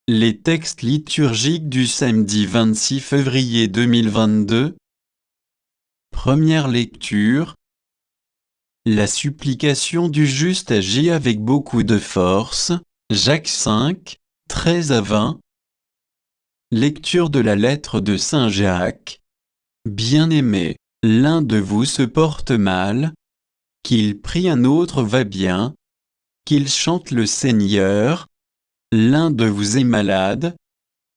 Les textes liturgiques du samedi 26 février 2022. Première lecture. La supplication du juste agit avec beaucoup de force. Jacques 5, 13 à 20. Lecture de la lettre de Saint Jacques. Bien-aimés, l'un de vous se porte mal, qu'il prie un autre va bien, qu'il chante le Seigneur. L'un de vous est malade,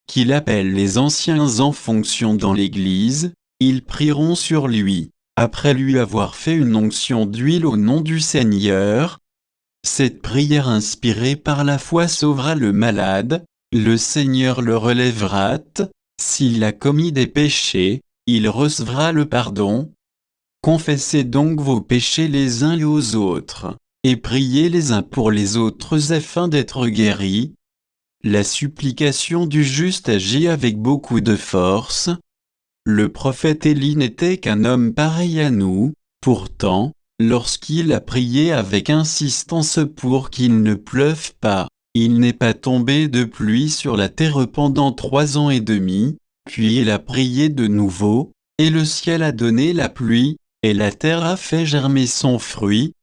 qu'il appelle les anciens en fonction dans l'Église, ils prieront sur lui, après lui avoir fait une onction d'huile au nom du Seigneur. Cette prière inspirée par la foi sauvera le malade, le Seigneur le relèvera. S'il a commis des péchés, il recevra le pardon. Confessez donc vos péchés les uns aux autres, et priez les uns pour les autres afin d'être guéris. La supplication du juste agit avec beaucoup de force. Le prophète Élie n'était qu'un homme pareil à nous, pourtant, lorsqu'il a prié avec insistance pour qu'il ne pleuve pas, il n'est pas tombé de pluie sur la terre pendant 3 ans et demi, puis il a prié de nouveau, et le ciel a donné la pluie, et la terre a fait germer son fruit.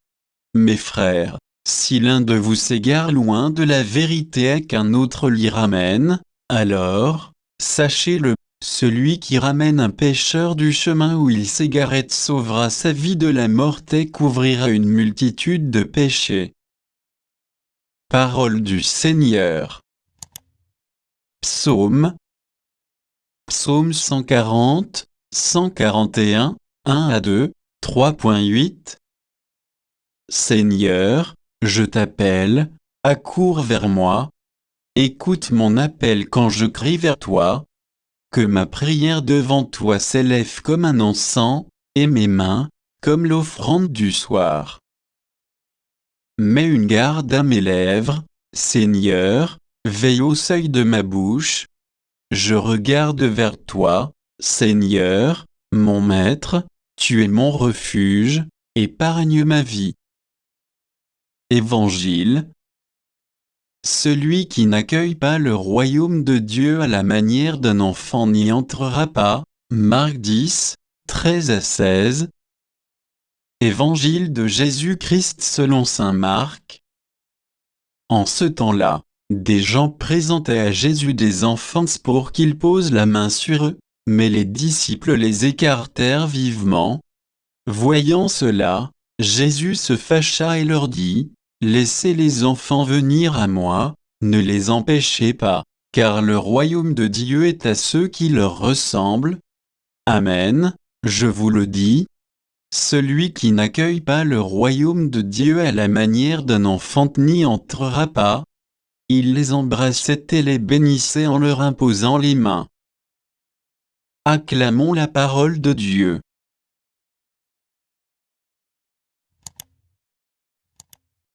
Mes frères, si l'un de vous s'égare loin de la vérité et qu'un autre l'y ramène, alors, sachez-le, celui qui ramène un pécheur du chemin où il s'égarait sauvera sa vie de la mort et couvrira une multitude de péchés. Parole du Seigneur. Psaume 140, 141, 1 à 2, 3.8. Seigneur, je t'appelle, accours vers moi. Écoute mon appel quand je crie vers toi. Que ma prière devant toi s'élève comme un encens, et mes mains, comme l'offrande du soir. Mets une garde à mes lèvres, Seigneur, veille au seuil de ma bouche. Je regarde vers toi, Seigneur, mon Maître, tu es mon refuge, épargne ma vie. Évangile. Celui qui n'accueille pas le royaume de Dieu à la manière d'un enfant n'y entrera pas. Marc 10, 13 à 16. Évangile de Jésus-Christ selon saint Marc. En ce temps-là, des gens présentaient à Jésus des enfants pour qu'il pose la main sur eux, mais les disciples les écartèrent vivement. Voyant cela, Jésus se fâcha et leur dit: Laissez les enfants venir à moi, ne les empêchez pas, car le royaume de Dieu est à ceux qui leur ressemblent. Amen, je vous le dis. Celui qui n'accueille pas le royaume de Dieu à la manière d'un enfant n'y entrera pas. Il les embrassait et les bénissait en leur imposant les mains. Acclamons la parole de Dieu.